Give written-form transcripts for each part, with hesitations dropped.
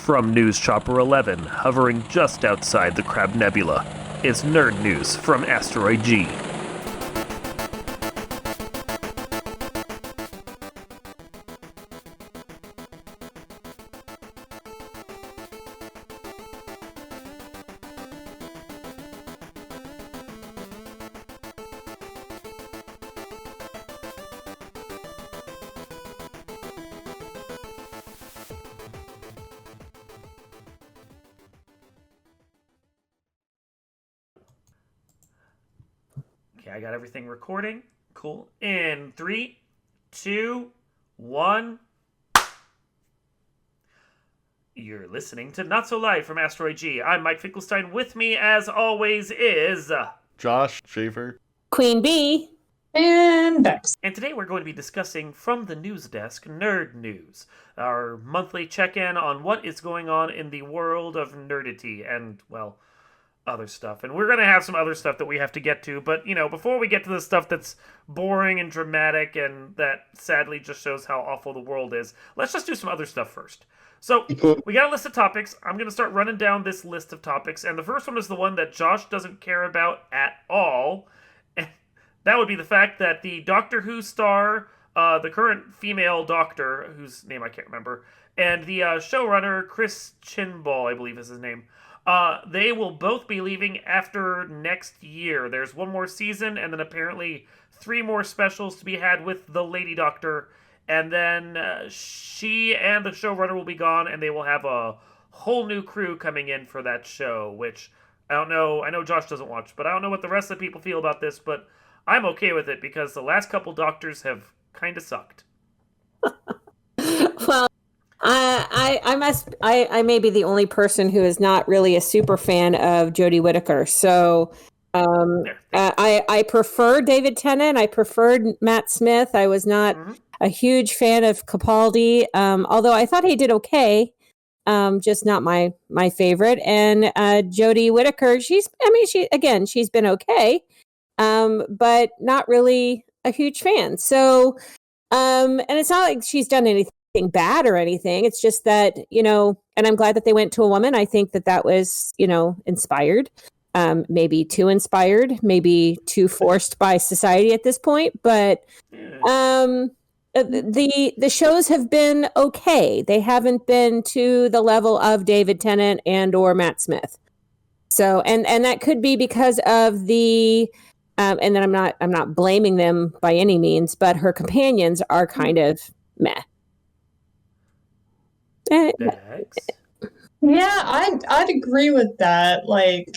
From News Chopper 11, hovering just outside the Crab Nebula, it's nerd news from Asteroid G. Okay, I got everything recording. Cool. In 3, 2, 1. You're listening to Not So Live from Asteroid G. I'm Mike Finkelstein. With me, as always, is Josh Schaefer, Queen Bee, and Bex. And today we're going to be discussing From the News Desk Nerd News, our monthly check-in on what is going on in the world of nerdity and, well, other stuff. And we're going to have some other stuff that we have to get to, but, before we get to the stuff that's boring and dramatic and that sadly just shows how awful the world is, let's just do some other stuff first. So, we got a list of topics. I'm going to start running down this list of topics, and the first one is the one that Josh doesn't care about at all. And that would be the fact that the Doctor Who star, the current female doctor, whose name I can't remember, and the showrunner, Chris Chinball, I believe is his name, they will both be leaving after next year. There's one more season, and then apparently 3 more specials to be had with the Lady Doctor. And then she and the showrunner will be gone, and they will have a whole new crew coming in for that show, which I don't know. I know Josh doesn't watch, but I don't know what the rest of the people feel about this, but I'm okay with it because the last couple Doctors have kind of sucked. Well, I may be the only person who is not really a super fan of Jodie Whittaker. So I prefer David Tennant. I preferred Matt Smith. I was not a huge fan of Capaldi, although I thought he did okay. Just not my favorite. And Jodie Whittaker, she's been okay, but not really a huge fan. So, and it's not like she's done anything bad or anything. It's just that, and I'm glad that they went to a woman. I think that was, inspired, maybe too inspired, maybe too forced by society at this point. But the shows have been okay. They haven't been to the level of David Tennant and or Matt Smith. So, and that could be because of the, and then I'm not blaming them by any means, but her companions are kind of meh. Bex? Yeah, I'd agree with that. Like,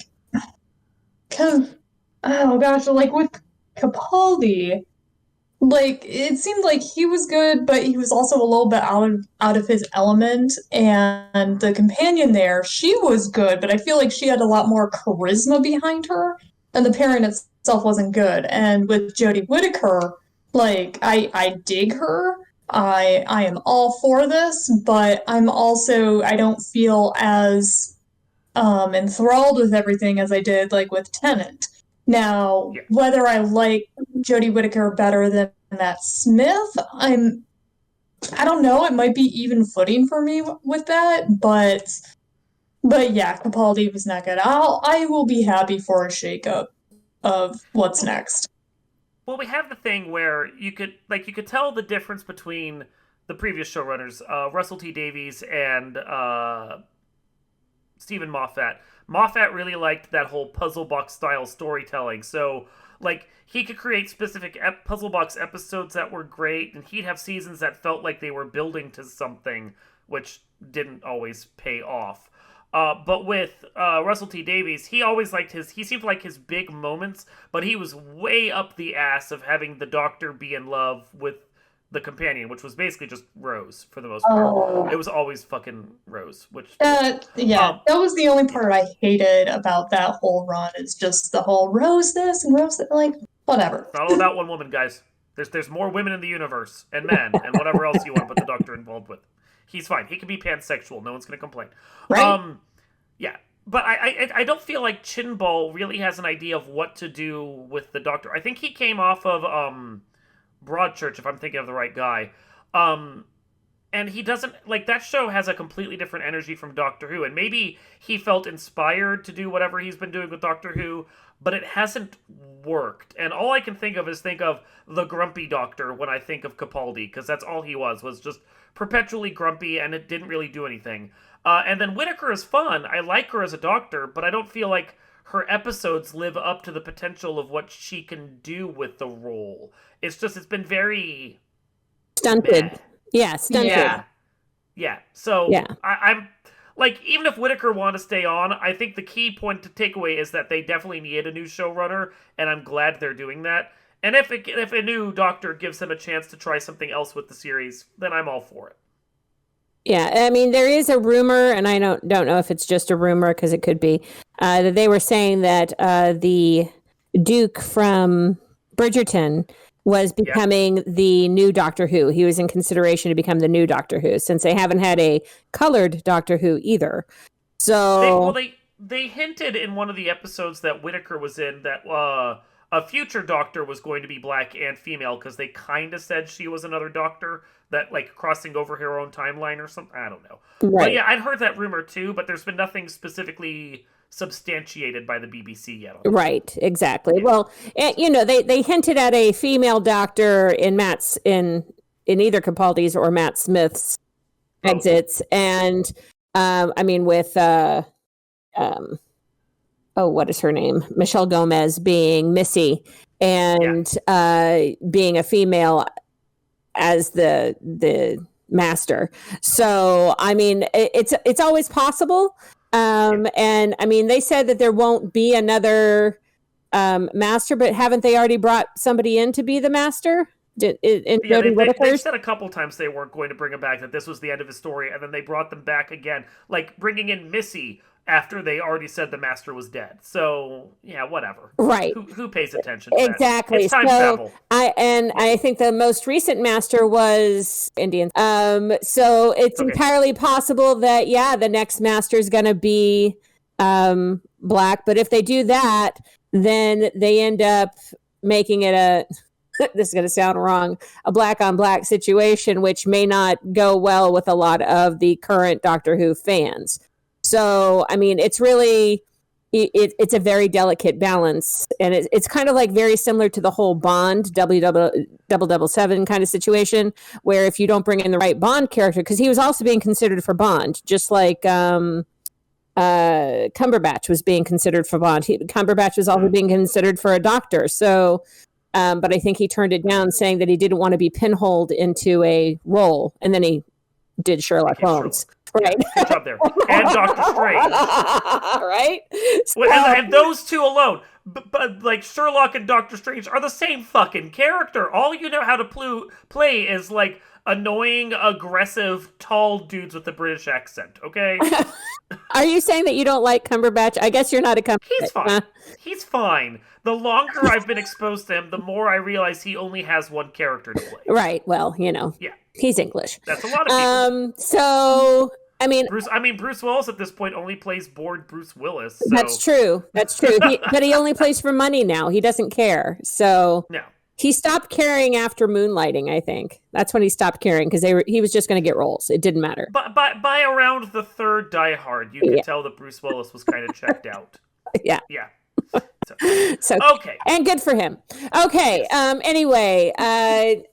cause oh gosh, like with Capaldi, like it seemed like he was good, but he was also a little bit out of his element. And the companion there, she was good, but I feel like she had a lot more charisma behind her, and the pairing itself wasn't good. And with Jodie Whittaker, like I dig her. I am all for this, but I don't feel as enthralled with everything as I did like with Tennant. Now, whether I like Jodie Whittaker better than Matt Smith, I don't know. It might be even footing for me with that, but yeah, Capaldi was not good. I will be happy for a shakeup of what's next. Well, we have the thing where you could tell the difference between the previous showrunners, Russell T Davies and Stephen Moffat. Moffat really liked that whole puzzle box style storytelling. So, he could create specific puzzle box episodes that were great, and he'd have seasons that felt like they were building to something, which didn't always pay off. But with Russell T Davies, he seemed like his big moments, but he was way up the ass of having the Doctor be in love with the companion, which was basically just Rose for the most part. It was always fucking Rose, which... that was the only part I hated about that whole run, is just the whole Rose this and Rose that, like, whatever. It's not all about one woman, guys. There's more women in the universe, and men, and whatever else you want to put the Doctor involved with. He's fine. He can be pansexual. No one's going to complain. Right? Yeah. But I don't feel like Chinball really has an idea of what to do with the Doctor. I think he came off of Broadchurch, if I'm thinking of the right guy. and he doesn't like that show has a completely different energy from Doctor Who, and maybe he felt inspired to do whatever he's been doing with Doctor Who, but it hasn't worked. And all I can think of is the grumpy Doctor when I think of Capaldi, because that's all he was just perpetually grumpy, and it didn't really do anything. And then Whittaker is fun. I like her as a doctor, but I don't feel like her episodes live up to the potential of what she can do with the role. It's been very stunted. meh. Yeah, stunted. Yeah. So yeah. I'm like, even if Whittaker want to stay on, I think the key point to take away is that they definitely need a new showrunner, and I'm glad they're doing that. And if a new doctor gives him a chance to try something else with the series, then I'm all for it. Yeah, I mean, there is a rumor, and I don't know if it's just a rumor, because it could be, that they were saying that the Duke from Bridgerton was becoming the new Doctor Who. He was in consideration to become the new Doctor Who, since they haven't had a colored Doctor Who either. So they hinted in one of the episodes that Whittaker was in that a future Doctor was going to be black and female, because they kind of said she was another Doctor that, like, crossing over her own timeline or something. I don't know. Right. But yeah, I'd heard that rumor too, but there's been nothing specifically substantiated by the BBC yet. Right, exactly. Yeah. Well, you know, they hinted at a female doctor in either Capaldi's or Matt Smith's exits, and I mean, with what is her name? Michelle Gomez being Missy, and being a female as the master. So I mean, it's always possible. And I mean, they said that there won't be another master, but haven't they already brought somebody in to be the master? They said a couple times they weren't going to bring him back, that this was the end of his story, and then they brought them back again, like bringing in Missy after they already said the master was dead. So yeah, whatever. Right. Who pays attention to exactly. that? It's time travel. I think the most recent master was Indian. So it's entirely possible that the next master is going to be black. But if they do that, then they end up making it this is going to sound wrong, a black on black situation, which may not go well with a lot of the current Doctor Who fans. So, I mean, it's really, it's a very delicate balance. And it's kind of like very similar to the whole Bond, 007 kind of situation, where if you don't bring in the right Bond character, because he was also being considered for Bond, just like Cumberbatch was being considered for Bond. Cumberbatch was also being considered for a doctor. So, but I think he turned it down, saying that he didn't want to be pinholed into a role. And then he did Sherlock Holmes. Right. Good job there. And Doctor Strange. Right? So, and those two alone. But like, Sherlock and Doctor Strange are the same fucking character. All you know how to play is like annoying, aggressive, tall dudes with a British accent, okay? Are you saying that you don't like Cumberbatch? I guess you're not a Cumberbatch. He's fine. Huh? He's fine. The longer I've been exposed to him, the more I realize he only has one character to play. Right. Well, you know. Yeah. He's English. That's a lot of people. So I mean, Bruce Willis at this point only plays bored Bruce Willis. So. That's true. But he only plays for money now. He doesn't care. So no. He stopped caring after Moonlighting, I think. That's when he stopped caring, because he was just going to get roles. It didn't matter. But by around the third Die Hard, you could tell that Bruce Willis was kind of checked out. Yeah. Yeah. So okay, and good for him. Okay. Anyway, I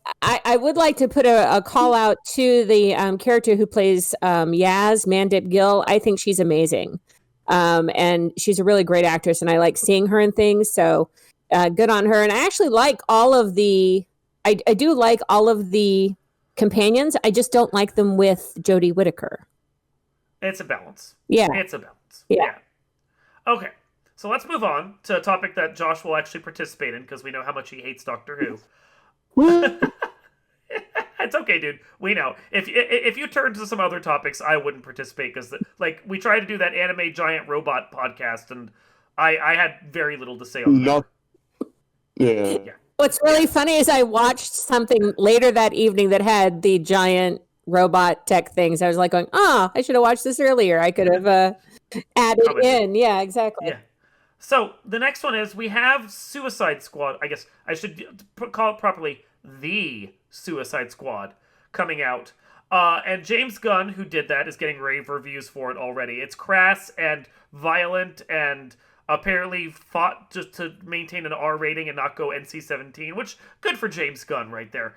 would like to put a call out to the character who plays Yaz, Mandip Gill. I think she's amazing, and she's a really great actress, and I like seeing her in things. So good on her. And I actually like all of the. I do like all of the companions. I just don't like them with Jodie Whittaker. It's a balance. Yeah, it's a balance. Yeah. Okay. So let's move on to a topic that Josh will actually participate in, because we know how much he hates Doctor Who. It's okay, dude. We know. If you turn to some other topics, I wouldn't participate, because like we tried to do that anime giant robot podcast, and I had very little to say on that. Yeah. What's really funny is I watched something later that evening that had the giant robot tech things. I was like going, I should have watched this earlier. I could have added in. Yeah, exactly. Yeah. So the next one is we have Suicide Squad. I guess I should call it properly, the Suicide Squad, coming out. And James Gunn, who did that, is getting rave reviews for it already. It's crass and violent and apparently fought just to maintain an R rating and not go NC-17, which good for James Gunn right there.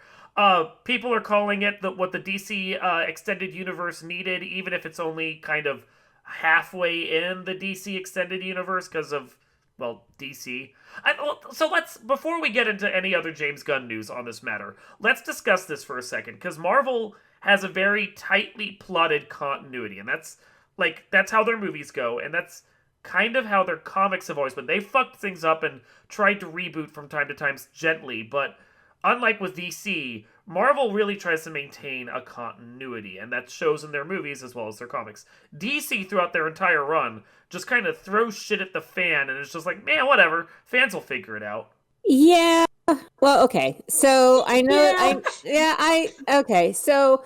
People are calling it what the DC extended universe needed, even if it's only kind of halfway in the DC extended universe because of, well, DC. So before we get into any other James Gunn news on this matter, let's discuss this for a second, because Marvel has a very tightly plotted continuity, and that's how their movies go, and that's kind of how their comics have always been. They fucked things up and tried to reboot from time to time gently, but unlike with DC, Marvel really tries to maintain a continuity, and that shows in their movies as well as their comics. DC, throughout their entire run, just kind of throws shit at the fan, and it's just like, man, whatever, fans will figure it out. Yeah. Well, okay. So I know, okay. So,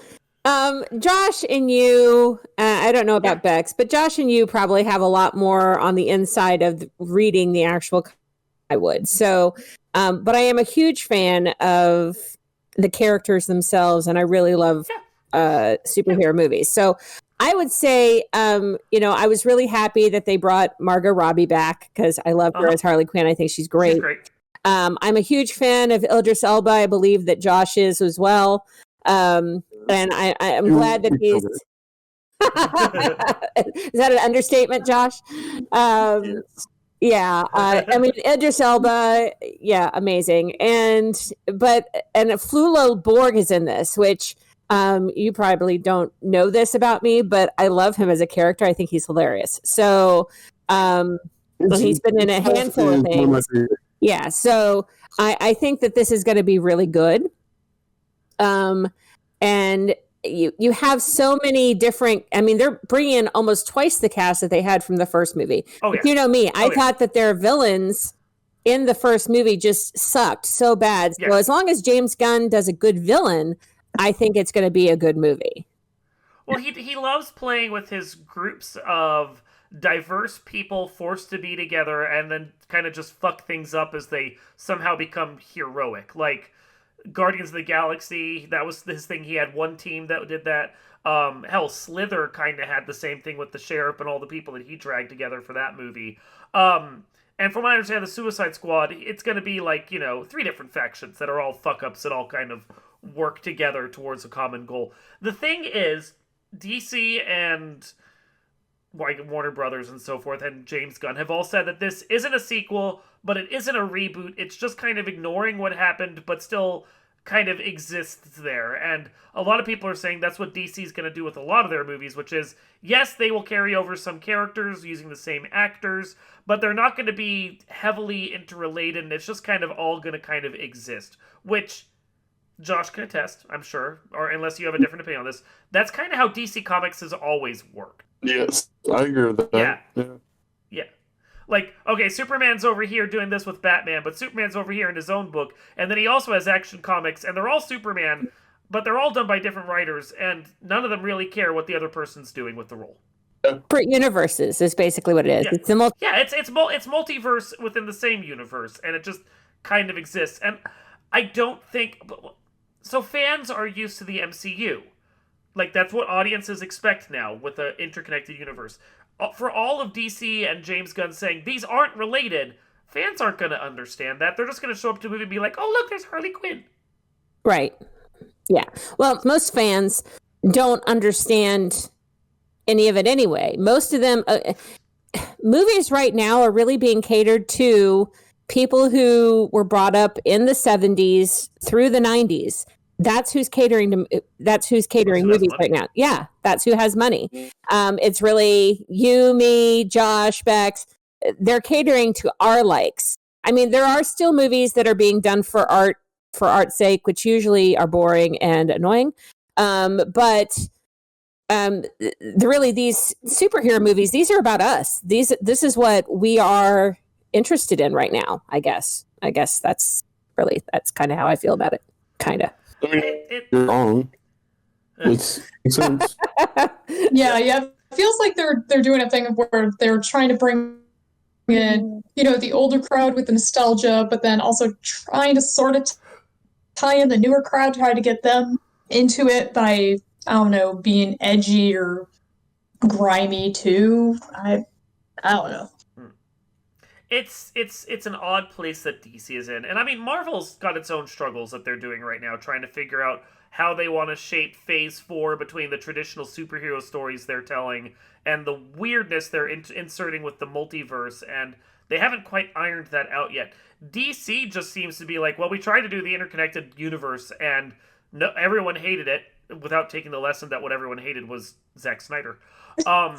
Josh and you, I don't know about Bex, but Josh and you probably have a lot more on the inside of reading the actual. I would. So, but I am a huge fan of the characters themselves, and I really love superhero movies. So I would say, I was really happy that they brought Margot Robbie back because I love her as Harley Quinn. I think she's great. I'm a huge fan of Idris Elba. I believe that Josh is as well. And I'm glad that he's... Is that an understatement, Josh? Yeah. I mean, Idris Elba, amazing. And Flula Borg is in this, which you probably don't know this about me, but I love him as a character. I think he's hilarious. So he's been in a handful of things. Yeah, so I think that this is going to be really good. And you have so many different, I mean, they're bringing in almost twice the cast that they had from the first movie. Oh, yeah. You know me, I thought that their villains in the first movie just sucked so bad. So as long as James Gunn does a good villain, I think it's going to be a good movie. Well, he loves playing with his groups of diverse people forced to be together and then kind of just fuck things up as they somehow become heroic. Like Guardians of the Galaxy, that was his thing. He had one team that did that. Hell, Slither kind of had the same thing with the sheriff and all the people that he dragged together for that movie. And from what I understand, the Suicide Squad, it's going to be like, 3 different factions that are all fuck-ups that all kind of work together towards a common goal. The thing is, DC and Warner Brothers and so forth and James Gunn have all said that this isn't a sequel, but it isn't a reboot. It's just kind of ignoring what happened, but still kind of exists there. And a lot of people are saying that's what DC is going to do with a lot of their movies, which is, yes, they will carry over some characters using the same actors, but they're not going to be heavily interrelated, and it's just kind of all going to kind of exist, which Josh can attest, I'm sure, or unless you have a different opinion on this, that's kind of how DC Comics has always worked. Yes, I agree with that. Yeah. Like, okay, Superman's over here doing this with Batman, but Superman's over here in his own book, and then he also has Action Comics, and they're all Superman, but they're all done by different writers, and none of them really care what the other person's doing with the role. Separate universes is basically what it is. Yeah. It's multiverse within the same universe, and it just kind of exists. And I don't think... So fans are used to the MCU. Like, that's what audiences expect now with an interconnected universe. For all of DC and James Gunn saying, these aren't related, fans aren't going to understand that. They're just going to show up to a movie and be like, oh, look, there's Harley Quinn. Right. Yeah. Well, most fans don't understand any of it anyway. Most of them... movies right now are really being catered to people who were brought up in the 70s through the 90s. That's who's catering movies right now. Yeah, that's who has money. It's really you, me, Josh, Bex. They're catering to our likes. I mean, there are still movies that are being done for art's sake, which usually are boring and annoying. But really, these superhero movies, these are about us. This is what we are interested in right now. I guess that's kind of how I feel about it. Kind of. I mean, you're wrong. It makes sense. Yeah. It feels like they're doing a thing where they're trying to bring in, the older crowd with the nostalgia, but then also trying to sort of tie in the newer crowd, try to get them into it by I don't know, being edgy or grimy too. I don't know. It's an odd place that DC is in. And I mean, Marvel's got its own struggles that they're doing right now, trying to figure out how they want to shape Phase 4 between the traditional superhero stories they're telling and the weirdness they're inserting with the multiverse, and they haven't quite ironed that out yet. DC just seems to be like, well, we tried to do the interconnected universe, and no, everyone hated it, without taking the lesson that what everyone hated was Zack Snyder. I'm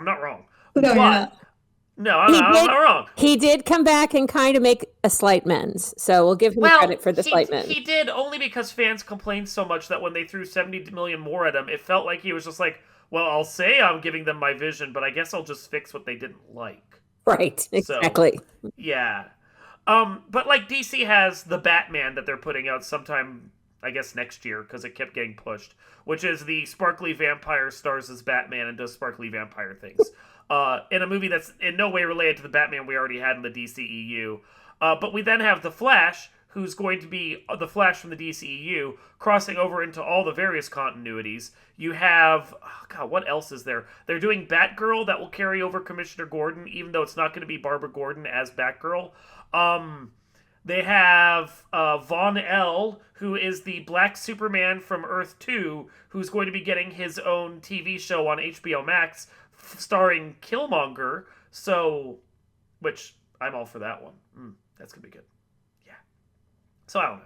not wrong. No, you're But not. no, I'm not wrong. He did come back and kind of make a slight amends, so we'll give him credit for the slight amends. He did, only because fans complained so much that when they threw 70 million more at him, it felt like he was just like, well, I'll say I'm giving them my vision, but I guess I'll just fix what they didn't like. Right, exactly. So, yeah. But like DC has the Batman that they're putting out sometime, I guess next year, because it kept getting pushed, which is the sparkly vampire stars as Batman and does sparkly vampire things. In a movie that's in no way related to the Batman we already had in the DCEU. But we then have The Flash, who's going to be the Flash from the DCEU, crossing over into all the various continuities. You have, oh God, what else is there? They're doing Batgirl that will carry over Commissioner Gordon, even though it's not going to be Barbara Gordon as Batgirl. They have Von L, who is the Black Superman from Earth 2, who's going to be getting his own TV show on HBO Max, starring Killmonger. So, which I'm all for that one. That's gonna be good. Yeah. So I don't know.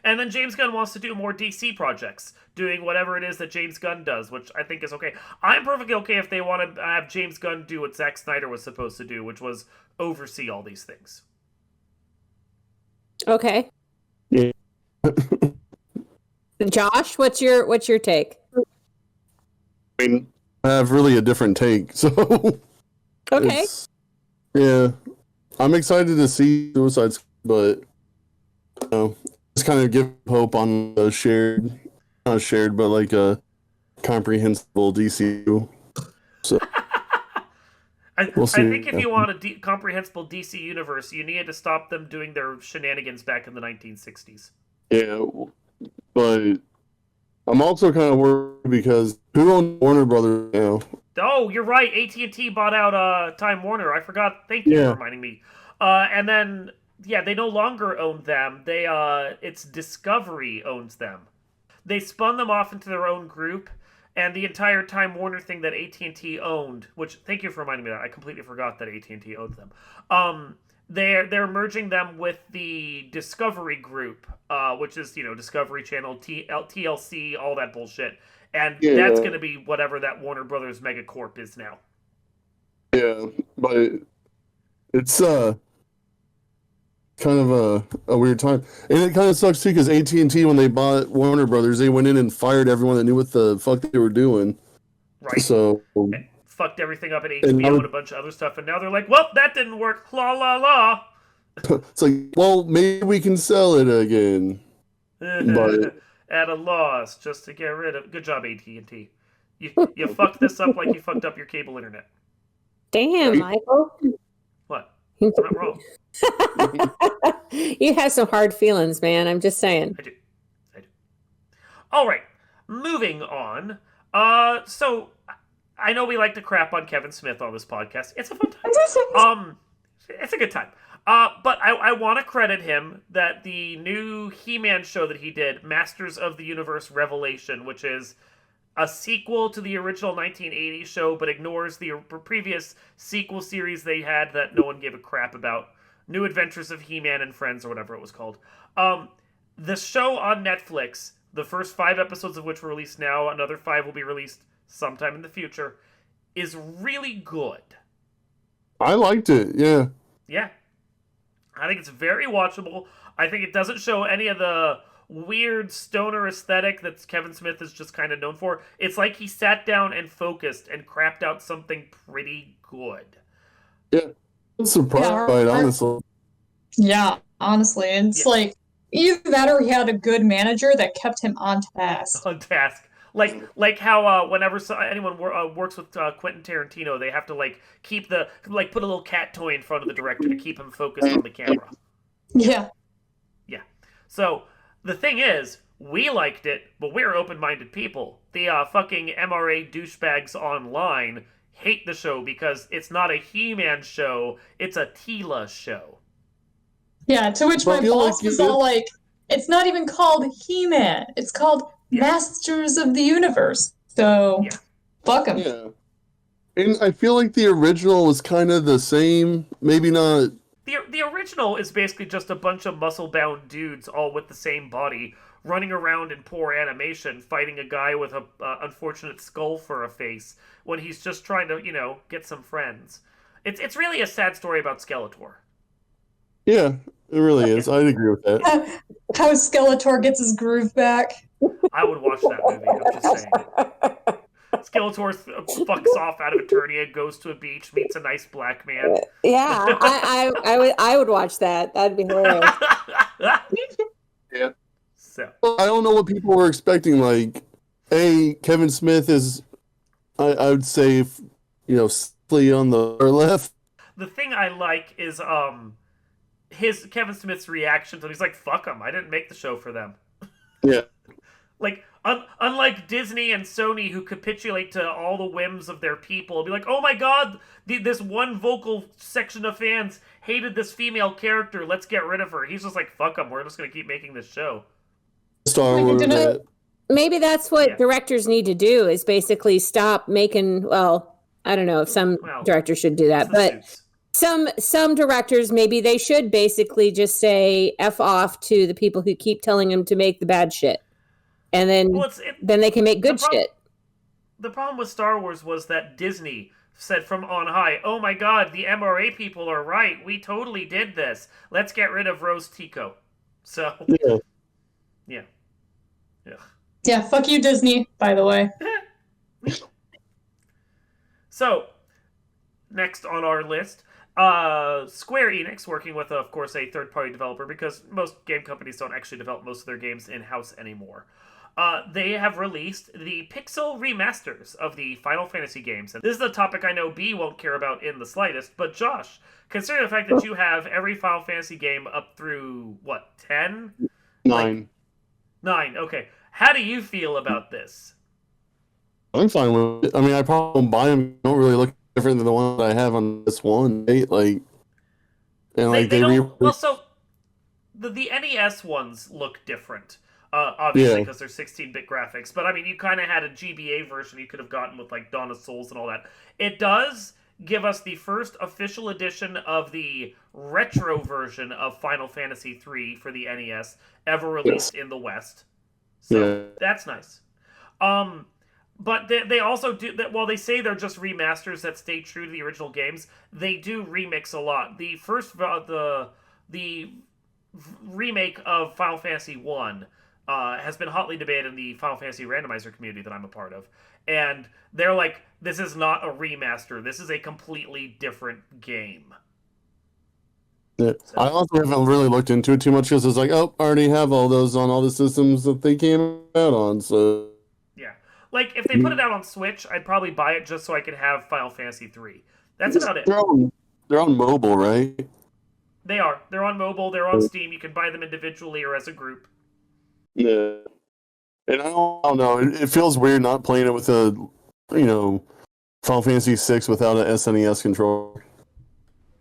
And then James Gunn wants to do more DC projects, doing whatever it is that James Gunn does, which I think is okay. I'm perfectly okay if they want to have James Gunn do what Zack Snyder was supposed to do, which was oversee all these things. Okay. Yeah. Josh, what's your take? I mean, I have really a different take, so Okay. Yeah, I'm excited to see Suicide Squad, but you know, just kind of give hope on a not shared, but like a comprehensible DCU. So we'll see. I think if you want a comprehensible DC universe, you needed to stop them doing their shenanigans back in the 1960s. Yeah, but I'm also kind of worried because who owns Warner Brothers now? Oh, you're right. AT&T bought out Time Warner. I forgot. Thank you for reminding me. And then, yeah, they no longer own them. It's Discovery owns them. They spun them off into their own group, and the entire Time Warner thing that AT&T owned, which, thank you for reminding me of that. I completely forgot that AT&T owned them. They're merging them with the Discovery Group, which is, Discovery Channel, TLC, all that bullshit. And that's going to be whatever that Warner Brothers Megacorp is now. Yeah, but it's kind of a weird time. And it kind of sucks too, because AT&T, when they bought Warner Brothers, they went in and fired everyone that knew what the fuck they were doing. Right. So... And fucked everything up at HBO and a bunch of other stuff, and now they're like, well, that didn't work. La la la. It's like, well, maybe we can sell it again. But... At a loss, just to get rid of... Good job, AT&T. You fucked this up like you fucked up your cable internet. Damn, Michael. What? I'm not wrong. You have some hard feelings, man. I'm just saying. I do. All right, moving on. So I know we like to crap on Kevin Smith on this podcast. It's a fun time. It's a good time. But I want to credit him that the new He-Man show that he did, Masters of the Universe Revelation, which is a sequel to the original 1980s show, but ignores the previous sequel series they had that no one gave a crap about. New Adventures of He-Man and Friends, or whatever it was called. The show on Netflix, the first 5 episodes of which were released now, another 5 will be released sometime in the future, is really good. I liked it, yeah. Yeah. I think it's very watchable. I think it doesn't show any of the weird stoner aesthetic that Kevin Smith is just kind of known for. It's like he sat down and focused and crapped out something pretty good. Yeah. I'm surprised by it, honestly. Yeah, honestly. It's like, either that or he had a good manager that kept him on task. On task. Like how whenever anyone works with Quentin Tarantino, they have to keep put a little cat toy in front of the director to keep him focused on the camera. Yeah. Yeah. So the thing is, We liked it, but we're open-minded people. The fucking MRA douchebags online hate the show because it's not a He-Man show, it's a Tila show. Yeah, to which But I my feel boss like was all like, it's not even called He-Man. It's called Masters of the Universe. So, Yeah. fuck him. Yeah. And I feel like the original was kind of the same. Maybe not. The original is basically just a bunch of muscle-bound dudes all with the same body running around in poor animation fighting a guy with a unfortunate skull for a face when he's just trying to, get some friends. It's really a sad story about Skeletor. Yeah, it really is. I'd agree with that. How Skeletor gets his groove back. I would watch that movie, I'm just saying. Skeletor fucks off out of Eternia, goes to a beach, meets a nice black man. Yeah, I would watch that. That'd be hilarious. Yeah. So I don't know what people were expecting. Like, Kevin Smith is, I would say, slightly on the left. the thing I like is his Kevin Smith's reaction to him. He's like, "Fuck them! I didn't make the show for them." Yeah. Like, unlike Disney and Sony, who capitulate to all the whims of their people, be like, "Oh my god, this one vocal section of fans hated this female character. Let's get rid of her." He's just like, "Fuck them! We're just gonna keep making this show." Star Wars. Maybe that's what directors need to do, is basically stop making, well, I don't know if some directors should do that, but some directors, maybe they should basically just say F off to the people who keep telling them to make the bad shit. And then, then they can make good shit. The problem with Star Wars was that Disney said from on high, "Oh my god, the MRA people are right. We totally did this. Let's get rid of Rose Tico." So, yeah. Yeah, fuck you, Disney, by the way. So, next on our list, Square Enix, working with, of course, a third-party developer, because most game companies don't actually develop most of their games in-house anymore. They have released the Pixel remasters of the Final Fantasy games. And this is a topic I know B won't care about in the slightest, but Josh, considering the fact that you have every Final Fantasy game up through, 10? 9. 9, okay. How do you feel about this? I'm fine with it. I mean, I probably won't buy them. They don't really look different than the one that I have on this one, right? Like, and they don't. Well, so the NES ones look different, obviously, because they're 16-bit graphics. But I mean, you kind of had a GBA version you could have gotten with like Dawn of Souls and all that. It does give us the first official edition of the retro version of Final Fantasy III for the NES ever released in the West. So that's nice. But they also do that. While they say they're just remasters that stay true to the original games, they do remix a lot. The first the remake of Final Fantasy 1 has been hotly debated in the Final Fantasy randomizer community that I'm a part of, and they're like, this is not a remaster. This is a completely different game. Yeah. So. I also haven't really looked into it too much because it's like, I already have all those on all the systems that they came out on. So yeah, like if they put it out on Switch, I'd probably buy it just so I could have Final Fantasy 3. That's about it. They're on mobile, right? They are. They're on mobile. They're on Steam. You can buy them individually or as a group. Yeah, and I don't know. It feels weird not playing it with a, Final Fantasy 6 without an SNES controller.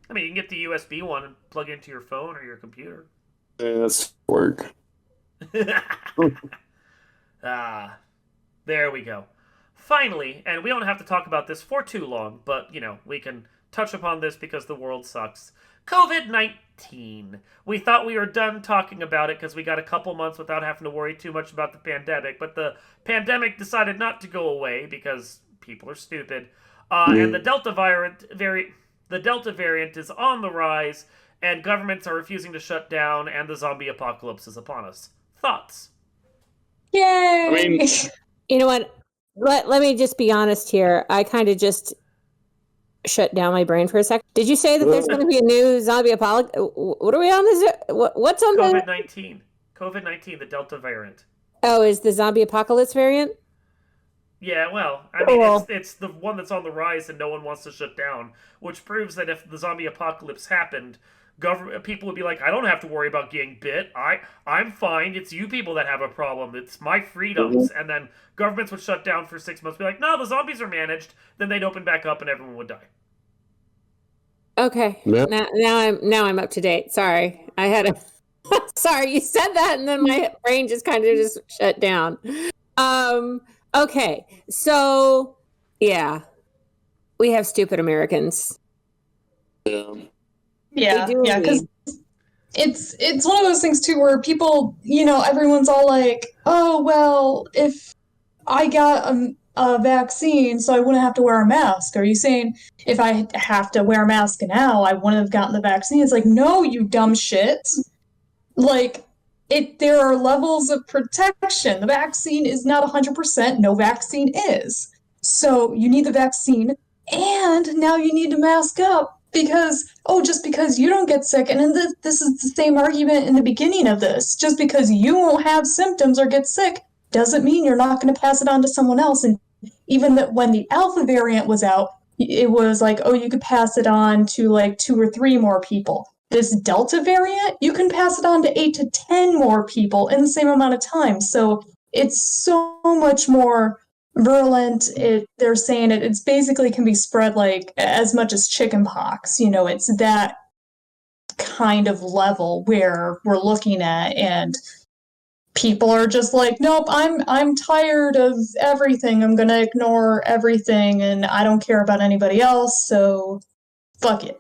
I mean, you can get the USB one and plug it into your phone or your computer. Yeah, that's work. There we go. Finally, and we don't have to talk about this for too long, but, we can touch upon this because the world sucks. COVID-19. We thought we were done talking about it because we got a couple months without having to worry too much about the pandemic, but the pandemic decided not to go away because people are stupid. And the Delta variant is on the rise, and governments are refusing to shut down, and the zombie apocalypse is upon us. Thoughts? Yay! I mean, you know what? Let me just be honest here. I kind of just shut down my brain for a second. Did you say that there's going to be a new zombie apocalypse? What are we on this? What's on COVID-19. COVID-19, the Delta variant. Oh, is the zombie apocalypse variant? Yeah, well, I mean, it's the one that's on the rise and no one wants to shut down, which proves that if the zombie apocalypse happened, government people would be like, I don't have to worry about getting bit. I'm fine. It's you people that have a problem. It's my freedoms. And then governments would shut down for 6 months, be like, no, the zombies are managed. Then they'd open back up and everyone would die. Okay. Yep. Now I'm up to date. Sorry. I had a sorry, you said that and then my brain just kind of just shut down. Okay. So yeah. We have stupid Americans. Yeah. Yeah, They do yeah, because indeed. it's one of those things too where people, everyone's all like, oh well, if I got a vaccine, so I wouldn't have to wear a mask. Are you saying if I have to wear a mask now, I wouldn't have gotten the vaccine? It's like, no, you dumb shit. Like, there are levels of protection. The vaccine is not 100%. No vaccine is. So you need the vaccine, and now you need to mask up because, just because you don't get sick, and this is the same argument in the beginning of this, just because you won't have symptoms or get sick doesn't mean you're not going to pass it on to someone else. And even that when the alpha variant was out, it was like, oh, you could pass it on to like 2 or 3 more people. This Delta variant, you can pass it on to 8 to 10 more people in the same amount of time. So it's so much more virulent. They're saying it's basically can be spread like as much as chicken pox. It's that kind of level where we're looking at, and people are just like, nope, I'm tired of everything. I'm gonna ignore everything, and I don't care about anybody else. So fuck it.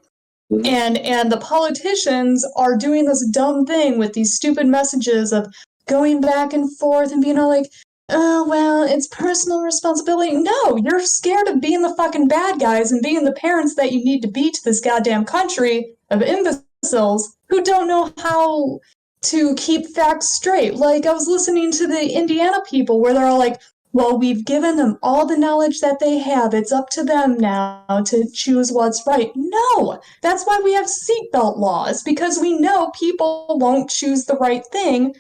And the politicians are doing this dumb thing with these stupid messages of going back and forth and being all like, oh, well, it's personal responsibility. No, you're scared of being the fucking bad guys and being the parents that you need to be to this goddamn country of imbeciles who don't know how to keep facts straight. Like, I was listening to the Indiana people where they're all like, well, we've given them all the knowledge that they have. It's up to them now to choose what's right. No, that's why we have seatbelt laws, because we know people won't choose the right thing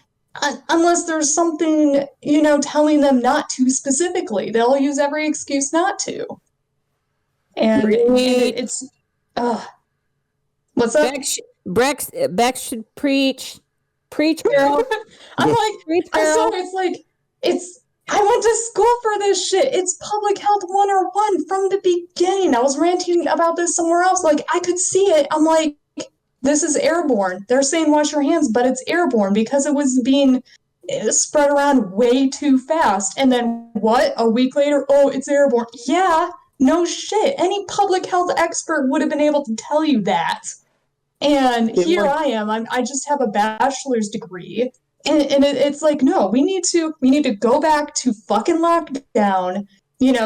unless there's something, telling them not to specifically. They'll use every excuse not to. And it's, what's up? Beck should preach, girl. I'm like, Preach, girl. so it's like, I went to school for this shit. It's public health 101 from the beginning. I was ranting about this somewhere else. Like, I could see it. I'm like, this is airborne. They're saying wash your hands, but it's airborne because it was being spread around way too fast. And then what? A week later, oh, it's airborne. Yeah, no shit. Any public health expert would have been able to tell you that. And here I am. I just have a bachelor's degree. And it's like, no, we need to go back to fucking lockdown,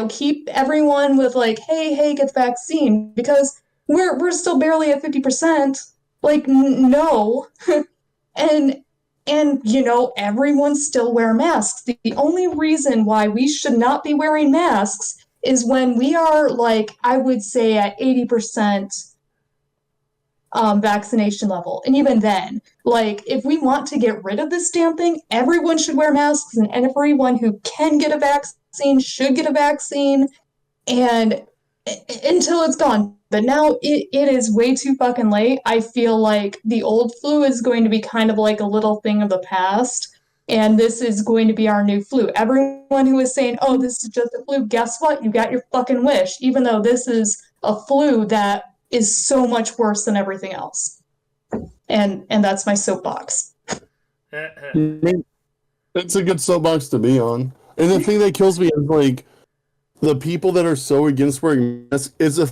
keep everyone with like, hey, get the vaccine, because we're still barely at 50%. Like, no. and everyone still wear masks. The only reason why we should not be wearing masks is when we are like, I would say at 80% vaccination level. And even then, like, if we want to get rid of this damn thing, everyone should wear masks, and everyone who can get a vaccine should get a vaccine, and until it's gone. But now it is way too fucking late. I feel like the old flu is going to be kind of like a little thing of the past, and this is going to be our new flu. Everyone who is saying, oh, this is just a flu, guess what? You got your fucking wish, even though this is a flu that is so much worse than everything else. And that's my soapbox. It's a good soapbox to be on. And the thing that kills me is like the people that are so against wearing masks is a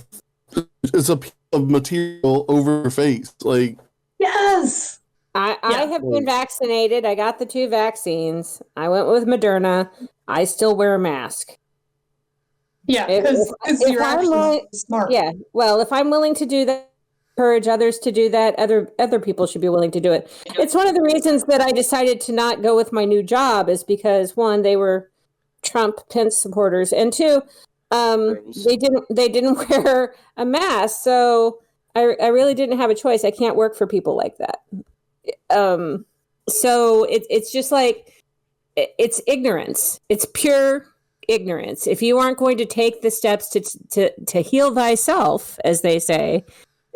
piece of material over your face. Like, yes. I have been vaccinated. I got the 2 vaccines. I went with Moderna. I still wear a mask. Yeah, because you're actually smart. Yeah, well, if I'm willing to do that, encourage others to do that, other people should be willing to do it. It's one of the reasons that I decided to not go with my new job is because 1, they were Trump Pence supporters, and 2, they didn't wear a mask, so I really didn't have a choice. I can't work for people like that. So it's just like it's ignorance. It's pure ignorance. If you aren't going to take the steps to heal thyself, as they say,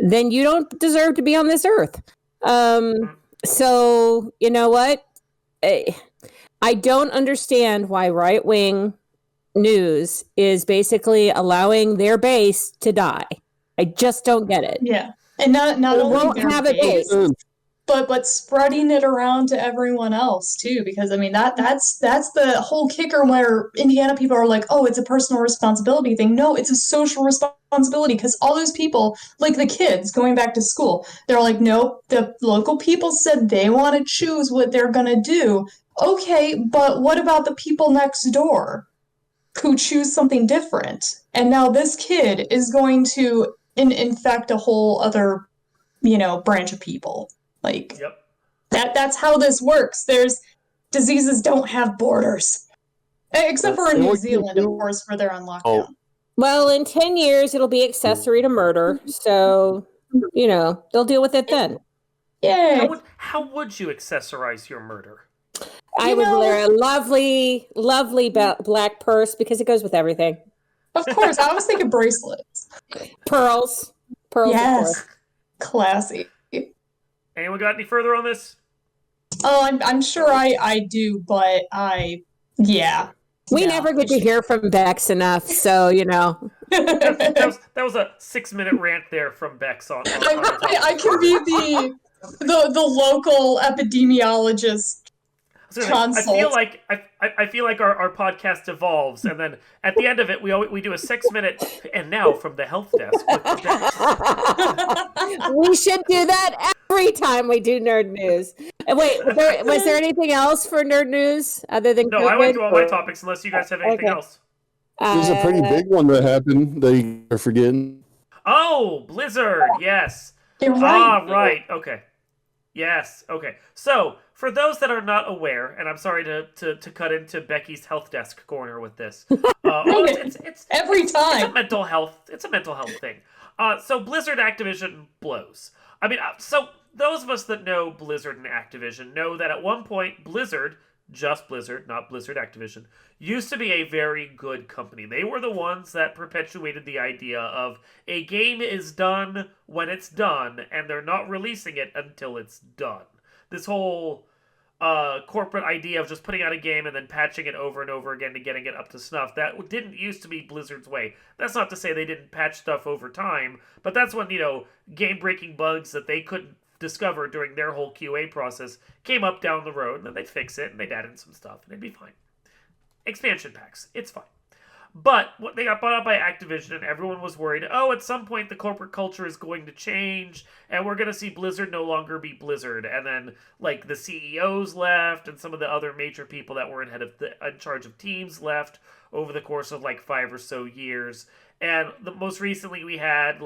then you don't deserve to be on this earth. So you know what? I don't understand why right-wing news is basically allowing their base to die. I just don't get it. Yeah. And not They only won't their have a base, base. but spreading it around to everyone else too, because I mean that's the whole kicker where Indiana people are like, oh, it's a personal responsibility thing. No, it's a social responsibility, because all those people, like the kids going back to school, they're like, nope, the local people said they want to choose what they're gonna do. Okay, but what about the people next door who choose something different? And now this kid is going to infect a whole other, branch of people. Like, Yep. that's how this works. Diseases don't have borders. Except for in New Zealand, of course, where they're on lockdown. Well, in 10 years, it'll be accessory to murder. So, they'll deal with it then. Yay. How would you accessorize your murder? I would wear a lovely, lovely black purse because it goes with everything. Of course. I was thinking bracelets. Pearls. Yes. Of course. Classy. Anyone got any further on this? Oh, I'm sure I do, but yeah. We never get to hear from Bex enough, so that was a 6-minute rant there from Bex on I can be the local epidemiologist. I feel like our podcast evolves, and then at the end of it, we do a 6-minute and now from the health desk with Bex. We should do that every time we do nerd news. Wait, was there anything else for nerd news other than No? COVID? I went through all my topics unless you guys have anything else. There's a pretty big one that happened that you are forgetting. Oh, Blizzard, yes. You're right. Right. Okay. Yes. Okay. So, for those that are not aware, and I'm sorry to cut into Becky's health desk corner with this. It's every time. It's a mental health. It's a mental health thing. So Blizzard Activision blows. I mean, so those of us that know Blizzard and Activision know that at one point Blizzard, just Blizzard, not Blizzard Activision, used to be a very good company. They were the ones that perpetuated the idea of a game is done when it's done, and they're not releasing it until it's done. This whole corporate idea of just putting out a game and then patching it over and over again to getting it up to snuff, that didn't used to be Blizzard's way. That's not to say they didn't patch stuff over time, but that's when, game-breaking bugs that they couldn't discover during their whole QA process came up down the road, and then they'd fix it, and they'd add in some stuff, and it'd be fine. Expansion packs, it's fine. But they got bought out by Activision, and everyone was worried, at some point the corporate culture is going to change, and we're going to see Blizzard no longer be Blizzard. And then, the CEOs left, and some of the other major people that were in charge of teams left over the course of, 5 or so years. And most recently we had,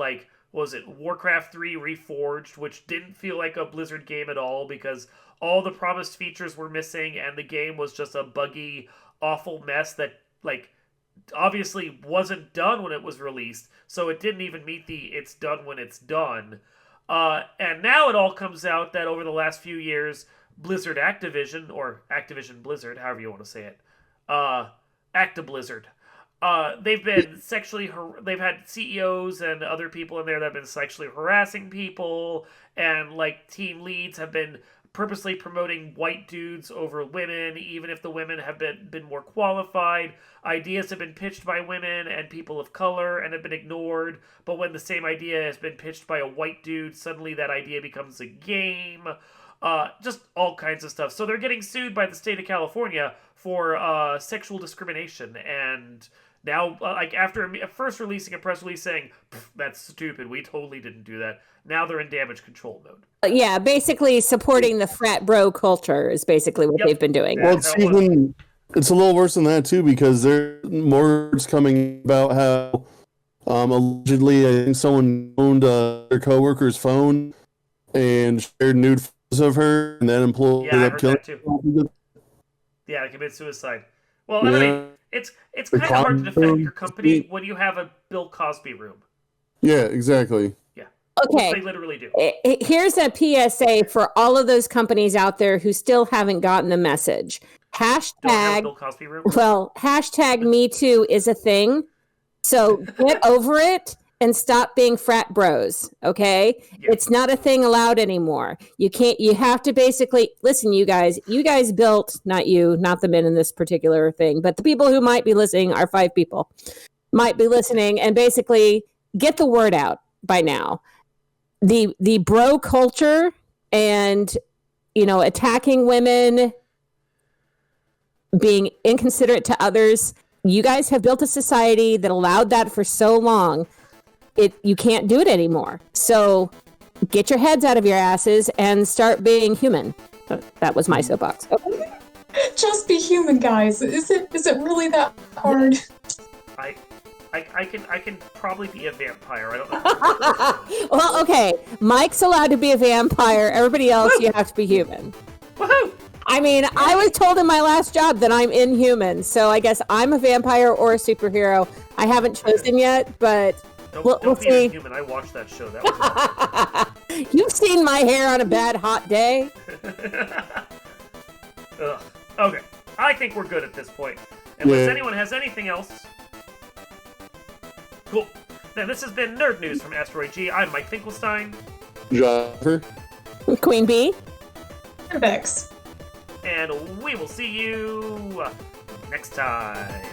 Warcraft 3 Reforged, which didn't feel like a Blizzard game at all, because all the promised features were missing, and the game was just a buggy, awful mess that, obviously wasn't done when it was released, so it didn't even meet the it's done when it's done. And now it all comes out that over the last few years, Blizzard Activision, or Activision Blizzard, however you want to say it, Actiblizzard, they've been they've had CEOs and other people in there that have been sexually harassing people, and team leads have been purposely promoting white dudes over women, even if the women have been more qualified. Ideas have been pitched by women and people of color and have been ignored, but when the same idea has been pitched by a white dude, suddenly that idea becomes a game. Just all kinds of stuff. So they're getting sued by the state of California for sexual discrimination, and now, after first releasing a press release saying, that's stupid, we totally didn't do that, now they're in damage control mode. Yeah, basically supporting the frat bro culture is basically what they've been doing. Well, it's a little worse than that, too, because there's more words coming about how allegedly, I think someone owned their coworker's phone and shared nude photos of her, and that employee ended up killing her. Yeah, committed suicide. Well, I mean, it's kind of hard to defend your company when you have a Bill Cosby room. Yeah, exactly. Yeah. Okay. Which they literally do. Here's a PSA for all of those companies out there who still haven't gotten the message. Hashtag Bill Cosby room? Well, hashtag Me Too is a thing. So get over it and stop being frat bros. Okay. Yeah. It's not a thing allowed anymore. You have to basically listen, you guys built, not you, not the men in this particular thing, but the people who might be listening are 5 people might be listening, and basically get the word out by now. The bro culture and, attacking women, being inconsiderate to others. You guys have built a society that allowed that for so long. You can't do it anymore. So get your heads out of your asses and start being human. That was my soapbox. Okay. Just be human, guys. Is it really that hard? I can probably be a vampire. I don't know. Well, okay. Mike's allowed to be a vampire. Everybody else, you have to be human. Woohoo! I mean, I was told in my last job that I'm inhuman, so I guess I'm a vampire or a superhero. I haven't chosen yet, but we'll Don't be see. inhuman. I watched that show. That was awesome. You've seen my hair on a bad hot day. Ugh. Okay, I think we're good at this point. Unless Yeah. anyone has anything else. Cool. Then this has been Nerd News from Asteroid G. I'm Mike Finkelstein. Jaffer. Queen Bee. And Bex. And we will see you next time.